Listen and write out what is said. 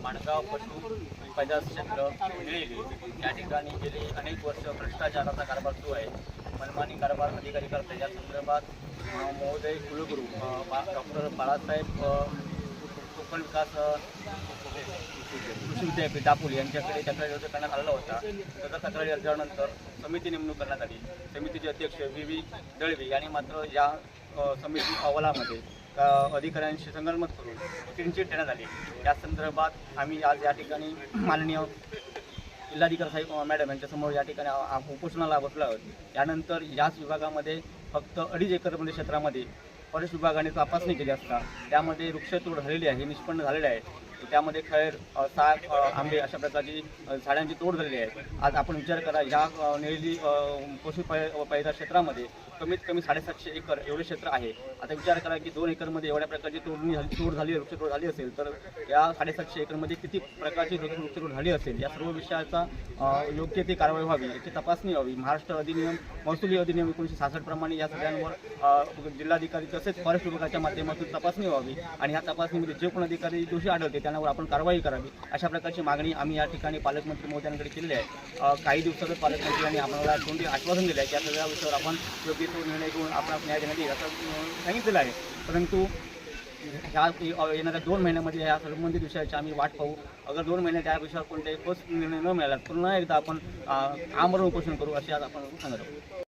माणगाव पशु पैदास क्षेत्र निळेली या ठिकाणी गेली अनेक वर्ष भ्रष्टाचाराचा कारभार सुरू आहे. मनमानी कारभार अधिकारी करते. या संदर्भात महोदय कुलगुरू डॉक्टर बाळासाहेब कोकण विकास कृषी विद्यापीठ दापोली यांच्याकडे तक्रारी अर्ज करण्यात आलेला होता. त्याचा तक्रारी अर्जानंतर समिती नेमणूक करण्यात आली. समितीचे अध्यक्ष व्ही दळवी यांनी मात्र या समिती अहवालामध्ये अधिकाऱ्यांशी संगनमत करून क्लीनचिट देण्यात आली. या संदर्भात आम्ही आज या ठिकाणी माननीय जिल्हाधिकारी साहेब मॅडम यांच्यासमोर या ठिकाणी उपोषणाला बसलो आहोत. यानंतर याच विभागामध्ये फक्त 2.5 एकरमध्ये क्षेत्रामध्ये फॉरेस्ट विभागाने तपासणी केली असता त्यामध्ये वृक्षतोड झालेली आहे, हे निष्पन्न झालेले आहे. त्यामध्ये खैर, साग, आंबे अशा प्रकारची झाडांची तोड झालेली आहे. आज आपण विचार करा, या निळेली पशु पैदास क्षेत्रामध्ये कमीत कमी 750 एकर एवढे क्षेत्र आहे. आता विचार करा की 2 एकरमध्ये एवढ्या प्रकारची तोड झाली वृक्षतोड झाली असेल तर या 750 एकरमध्ये किती प्रकारची वृक्षतोड झाली असेल. या सर्व विषयाचा योग्य ती कारवाई व्हावी, याची तपासणी व्हावी. महाराष्ट्र अधिनियम महसुली अधिनियम 1966 प्रमाणे या सगळ्यांवर जिल्हाधिकारी तसेच फॉरेस्ट विभागाच्या माध्यमातून तपासणी व्हावी आणि या तपासणीमध्ये जे कोण अधिकारी दोषी आढळते त्यांच्यावर आपण कारवाई करावी, अशा प्रकारची मागणी आम्ही या ठिकाणी पालकमंत्री महोदयांकडे केलेली आहे. काही दिवसातच पालकमंत्र्यांनी आम्हाला तोंडी आश्वासन दिलं आहे की या सगळ्या विषयावर आपण योग्य तो निर्णय घेऊन आपण न्याय देण्यात येईल असं सांगितलेलं आहे. परंतु ह्या येणाऱ्या 2 महिन्यामध्ये या संबंधित विषयाची आम्ही वाट पाहू. अगर 2 महिन्यात या विषयावर कोणताही ठोस निर्णय न मिळाला पुन्हा एकदा आपण आमरण उपोषण करू अशी आज आपण सांगत आहोत.